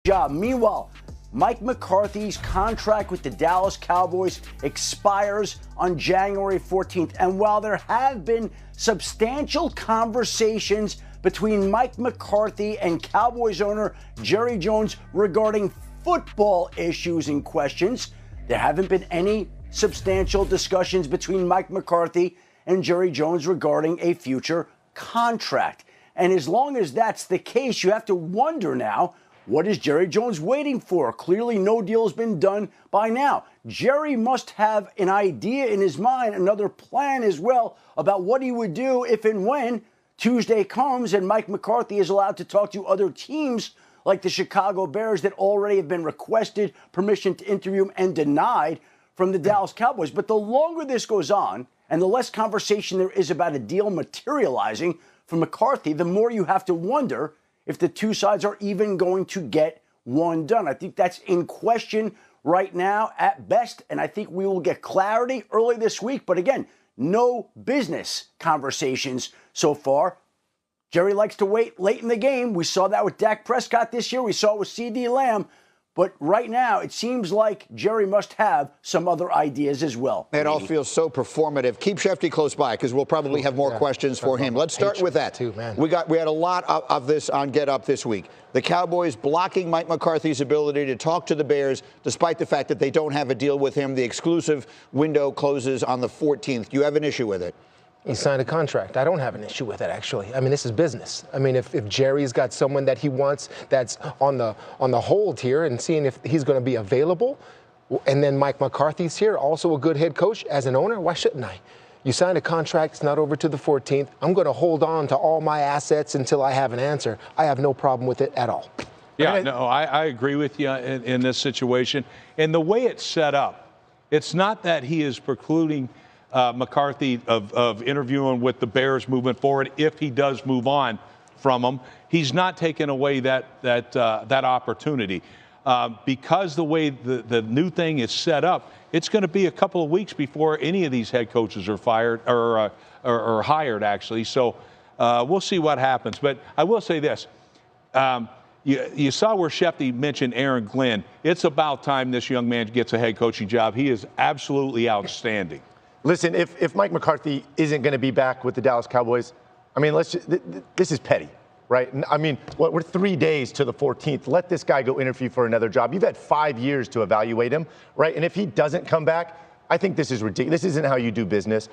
job. Meanwhile, Mike McCarthy's contract with the Dallas Cowboys expires on January 14th. And while there have been substantial conversations between Mike McCarthy and Cowboys owner Jerry Jones regarding football issues and questions, there haven't been any substantial discussions between Mike McCarthy and Jerry Jones regarding a future contract. And as long as that's the case, you have to wonder now, what is Jerry Jones waiting for? Clearly, no deal has been done by now. Jerry must have an idea in his mind, another plan as well, about what he would do if and when Tuesday comes and Mike McCarthy is allowed to talk to other teams like the Chicago Bears that already have been requested permission to interview him and denied from the Dallas Cowboys. But the longer this goes on and the less conversation there is about a deal materializing for McCarthy, the more you have to wonder if the two sides are even going to get one done. I think that's in question right now at best, and I think we will get clarity early this week. But again, no business conversations so far. Jerry likes to wait late in the game. We saw that with Dak Prescott this year. We saw it with CeeDee Lamb. But right now, it seems like Jerry must have some other ideas as well. It all feels so performative. Keep Shefty close by because we'll probably have more questions for him. Let's start with that. We had a lot of this on Get Up this week. The Cowboys blocking Mike McCarthy's ability to talk to the Bears, despite the fact that they don't have a deal with him. The exclusive window closes on the 14th. Do you have an issue with it? He signed a contract. I don't have an issue with it, actually. I mean, this is business. I mean, if Jerry's got someone that he wants that's on the hold here and seeing if he's going to be available, and then Mike McCarthy's here, also a good head coach as an owner, why shouldn't I? You signed a contract. It's not over to the 14th. I'm going to hold on to all my assets until I have an answer. I have no problem with it at all. Yeah, I agree with you in this situation. And the way it's set up, it's not that he is precluding McCarthy of interviewing with the Bears moving forward if he does move on from them. He's not taking away that opportunity. Because the way the new thing is set up, it's going to be a couple of weeks before any of these head coaches are fired or hired, actually. So we'll see what happens. But I will say this. You saw where Shefty mentioned Aaron Glenn. It's about time this young man gets a head coaching job. He is absolutely outstanding. Listen, if Mike McCarthy isn't going to be back with the Dallas Cowboys, I mean, this is petty, right? I mean, we're 3 days to the 14th. Let this guy go interview for another job. You've had 5 years to evaluate him, right? And if he doesn't come back, I think this is ridiculous. This isn't how you do business.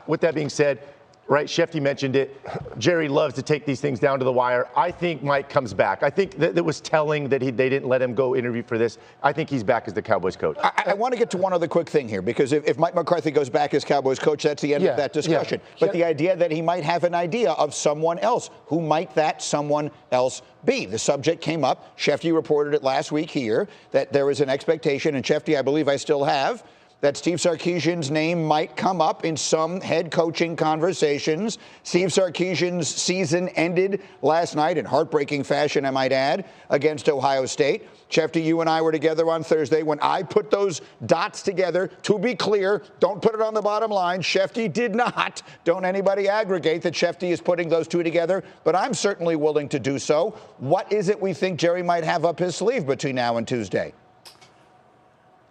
With that being said, right, Shefty mentioned it. Jerry loves to take these things down to the wire. I think Mike comes back. I think that it was telling that they didn't let him go interview for this. I think he's back as the Cowboys coach. I want to get to one other quick thing here, because if Mike McCarthy goes back as Cowboys coach, that's the end of that discussion. Yeah. But the idea that he might have an idea of someone else, who might that someone else be? The subject came up. Shefty reported it last week here, that there is an expectation, and Shefty, I believe I still have, that Steve Sarkisian's name might come up in some head coaching conversations. Steve Sarkisian's season ended last night in heartbreaking fashion, I might add, against Ohio State. Shefty, you and I were together on Thursday when I put those dots together. To be clear, don't put it on the bottom line. Shefty did not. Don't anybody aggregate that Shefty is putting those two together, but I'm certainly willing to do so. What is it we think Jerry might have up his sleeve between now and Tuesday?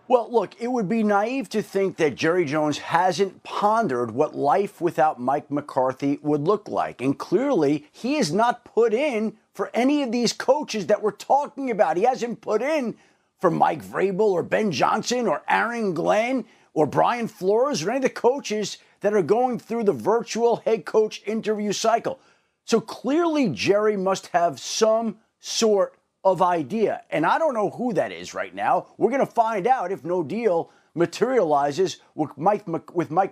Well, look, it would be naive to think that Jerry Jones hasn't pondered what life without Mike McCarthy would look like. And clearly, he is not put in for any of these coaches that we're talking about. He hasn't put in for Mike Vrabel or Ben Johnson or Aaron Glenn or Brian Flores or any of the coaches that are going through the virtual head coach interview cycle. So clearly, Jerry must have some sort of idea. And I don't know who that is right now. We're going to find out if no deal materializes with Mike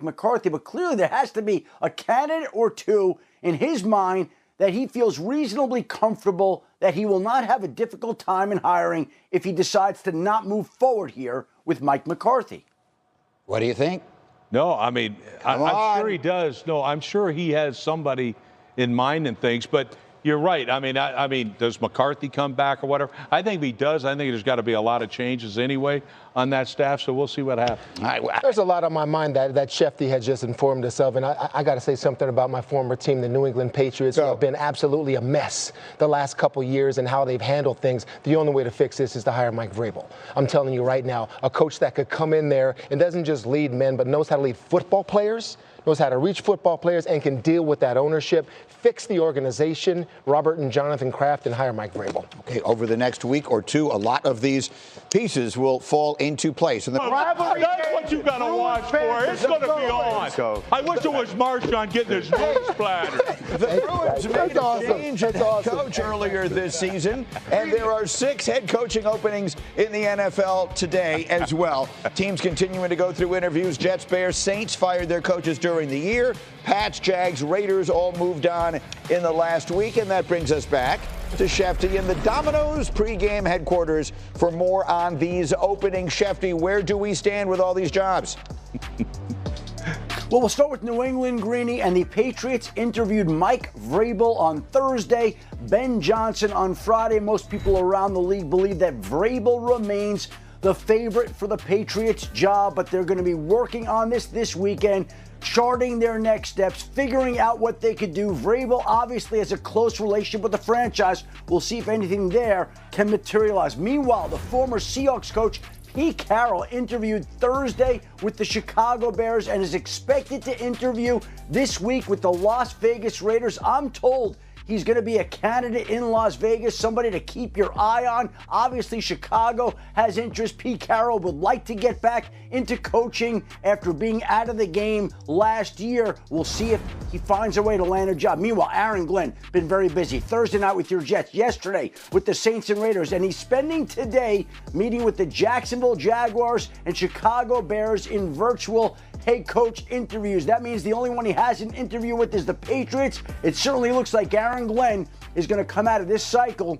McCarthy. But clearly there has to be a candidate or two in his mind that he feels reasonably comfortable that he will not have a difficult time in hiring if he decides to not move forward here with Mike McCarthy. What do you think? No, I mean, I'm sure he does. No, I'm sure he has somebody in mind and things. But you're right. I mean, does McCarthy come back or whatever? I think if he does, I think there's got to be a lot of changes anyway on that staff, so we'll see what happens. There's a lot on my mind that Schefty has just informed us of, and I got to say something about my former team, the New England Patriots, who have been absolutely a mess the last couple years and how they've handled things. The only way to fix this is to hire Mike Vrabel. I'm telling you right now, a coach that could come in there and doesn't just lead men, but knows how to lead football players, knows how to reach football players, and can deal with that ownership, fix the organization, Robert and Jonathan Kraft, and hire Mike Vrabel. Okay, over the next week or two, a lot of these pieces will fall into place. And that's what you got to watch for. It's going to be on. I wish it was Marshawn getting his nose splattered. The Bruins made a change at head coach earlier this season, and there are 6 head coaching openings in the NFL today as well. Teams continuing to go through interviews. Jets, Bears, Saints fired their coaches during the year. Pats, Jags, Raiders all moved on in the last week, and that brings us back to Schefty in the Domino's pregame headquarters for more on these openings. Schefty, where do we stand with all these jobs? Well, we'll start with New England, Greeny, and the Patriots interviewed Mike Vrabel on Thursday, Ben Johnson on Friday. Most people around the league believe that Vrabel remains the favorite for the Patriots job, but they're going to be working on this weekend, charting their next steps, figuring out what they could do. Vrabel obviously has a close relationship with the franchise. We'll see if anything there can materialize. Meanwhile, the former Seahawks coach Pete Carroll interviewed Thursday with the Chicago Bears and is expected to interview this week with the Las Vegas Raiders. I'm told he's going to be a candidate in Las Vegas, somebody to keep your eye on. Obviously, Chicago has interest. Pete Carroll would like to get back into coaching after being out of the game last year. We'll see if he finds a way to land a job. Meanwhile, Aaron Glenn been very busy. Thursday night with your Jets, yesterday with the Saints and Raiders, and he's spending today meeting with the Jacksonville Jaguars and Chicago Bears in virtual head coach interviews. That means the only one he has an interview with is the Patriots. It certainly looks like Aaron Glenn is going to come out of this cycle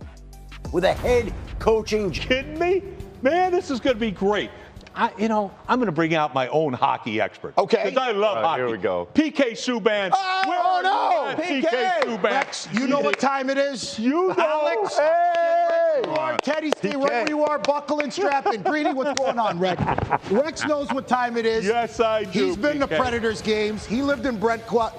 with a head coaching. Kidding me? Man, this is going to be great. I'm going to bring out my own hockey expert. Okay. Because I love hockey. Here we go. PK Subban. Oh, no. PK Subban. Rex, you know what time it is? You know. Alex. Hey. Teddy, stay right where you are. Buckle and strap in. Greeny, what's going on, Rex? Rex knows what time it is. Yes, I do. He's been to PK. Predators games. He lived in Brentwood.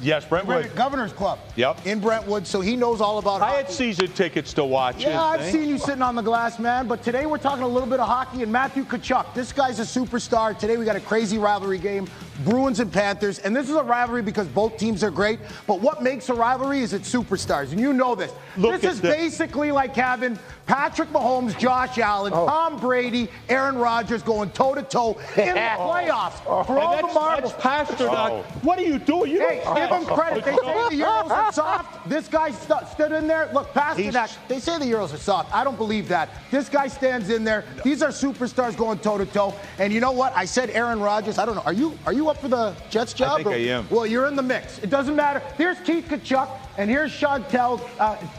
Yes, Brentwood. Governor's Club. Yep. In Brentwood, so he knows all about I hockey. had season tickets to watch it. Yeah, I've seen you sitting on the glass, man. But today we're talking a little bit of hockey and Matthew Tkachuk. This guy's a superstar. Today we got a crazy rivalry game, Bruins and Panthers. And this is a rivalry because both teams are great. But what makes a rivalry is it's superstars. And you know this. This is basically like having Patrick Mahomes, Josh Allen, Tom Brady, Aaron Rodgers going toe-to-toe in the playoffs for all the marbles. That's Pasternak. What are you doing? Hey, give him credit. They say the Euros are soft. This guy stood in there. Look, Pasternak, they say the Euros are soft. I don't believe that. This guy stands in there. These are superstars going toe-to-toe. And you know what? I said Aaron Rodgers. I don't know. Are you up for the Jets job? I think I am. Well, you're in the mix. It doesn't matter. Here's Keith Tkachuk, and here's Chantel,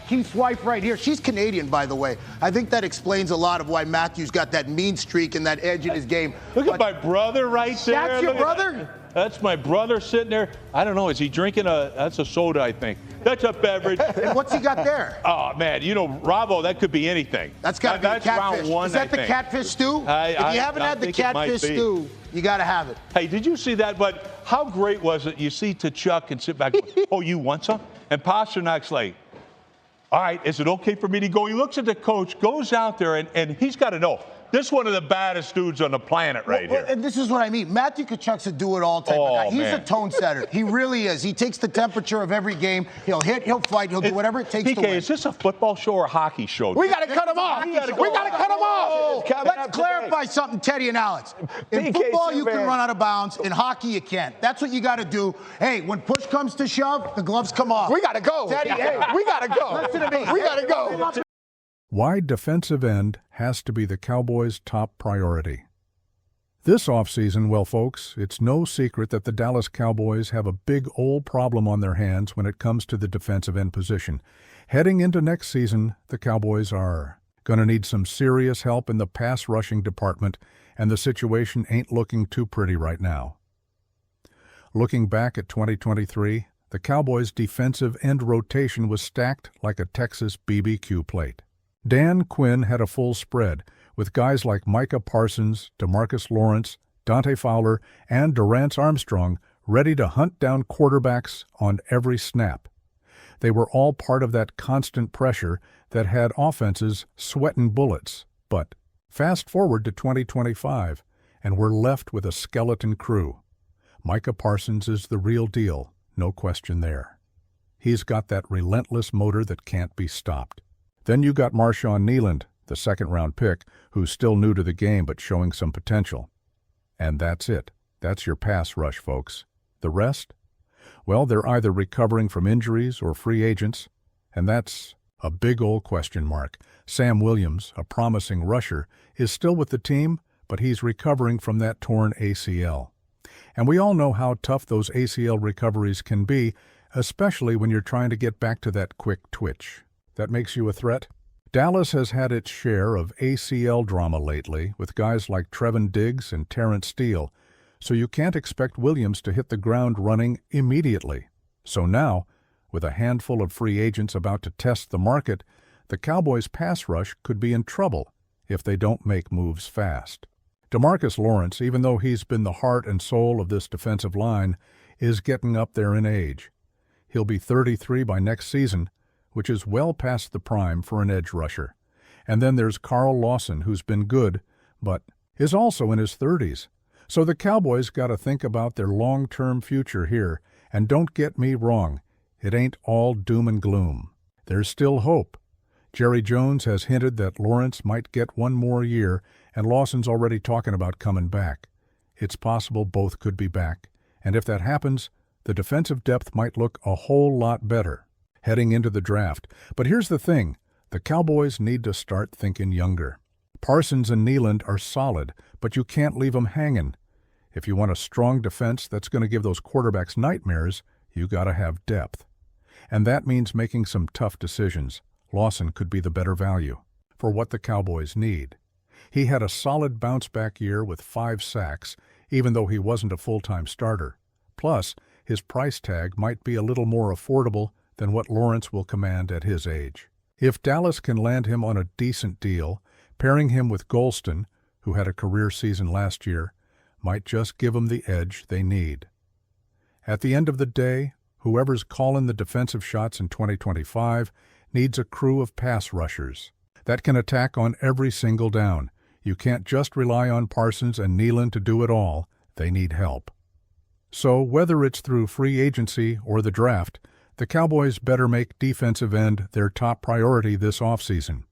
Keith's wife right here. She's Canadian, by the way. I think that explains a lot of why Matthew's got that mean streak and that edge in his game. Look at my brother right there. That's your Look at brother? that. That's my brother sitting there. I don't know. Is he drinking that's a soda, I think. That's a beverage. And what's he got there? Oh, man. Bravo, that could be anything. That's got to be that's catfish. round one, Is that I the think. catfish stew? If you haven't had the catfish stew, you got to have it. Hey, did you see that? But how great was it? You see Tkachuk and sit back. Oh, you want some? And Pasternak's like, all right, is it okay for me to go? He looks at the coach, goes out there, and he's got to know. This is one of the baddest dudes on the planet right here. And this is what I mean. Matthew Tkachuk's a do-it-all type of guy. He's a tone setter. He really is. He takes the temperature of every game. He'll hit, he'll fight, he'll do whatever it takes to win. PK, is this a football show or a hockey show? We got to cut him off. We got to cut him off. Let's clarify something, Teddy and Alex. In football, you can run out of bounds. In hockey, you can't. That's what you got to do. Hey, when push comes to shove, the gloves come off. We got to go. Teddy, hey, we got to go. Listen to me. We got to go. Why defensive end has to be the Cowboys' top priority. This offseason, well, folks, it's no secret that the Dallas Cowboys have a big old problem on their hands when it comes to the defensive end position. Heading into next season, the Cowboys are going to need some serious help in the pass rushing department, and the situation ain't looking too pretty right now. Looking back at 2023, the Cowboys' defensive end rotation was stacked like a Texas BBQ plate. Dan Quinn had a full spread, with guys like Micah Parsons, DeMarcus Lawrence, Dante Fowler, and Durance Armstrong ready to hunt down quarterbacks on every snap. They were all part of that constant pressure that had offenses sweating bullets. But fast forward to 2025, and we're left with a skeleton crew. Micah Parsons is the real deal, no question there. He's got that relentless motor that can't be stopped. Then you got Marshawn Kneeland, the second-round pick, who's still new to the game but showing some potential. And that's it. That's your pass rush, folks. The rest? Well, they're either recovering from injuries or free agents, and that's a big old question mark. Sam Williams, a promising rusher, is still with the team, but he's recovering from that torn ACL. And we all know how tough those ACL recoveries can be, especially when you're trying to get back to that quick twitch. That makes you a threat? Dallas has had its share of ACL drama lately, with guys like Trevin Diggs and Terrence Steele, so you can't expect Williams to hit the ground running immediately. So now, with a handful of free agents about to test the market, the Cowboys' pass rush could be in trouble if they don't make moves fast. DeMarcus Lawrence, even though he's been the heart and soul of this defensive line, is getting up there in age. He'll be 33 by next season, which is well past the prime for an edge rusher. And then there's Carl Lawson, who's been good, but is also in his 30s. So the Cowboys got to think about their long-term future here, and don't get me wrong, it ain't all doom and gloom. There's still hope. Jerry Jones has hinted that Lawrence might get one more year, and Lawson's already talking about coming back. It's possible both could be back, and if that happens, the defensive depth might look a whole lot better heading into the draft. But here's the thing, the Cowboys need to start thinking younger. Parsons and Kneeland are solid, but you can't leave them hanging. If you want a strong defense that's going to give those quarterbacks nightmares, you got to have depth. And that means making some tough decisions. Lawson could be the better value for what the Cowboys need. He had a solid bounce-back year with 5 sacks, even though he wasn't a full-time starter. Plus, his price tag might be a little more affordable than what Lawrence will command at his age. If Dallas can land him on a decent deal, pairing him with Golston, who had a career season last year, might just give them the edge they need. At the end of the day, whoever's calling the defensive shots in 2025 needs a crew of pass rushers that can attack on every single down. You can't just rely on Parsons and Kneeland to do it all. They need help. So whether it's through free agency or the draft, the Cowboys better make defensive end their top priority this offseason.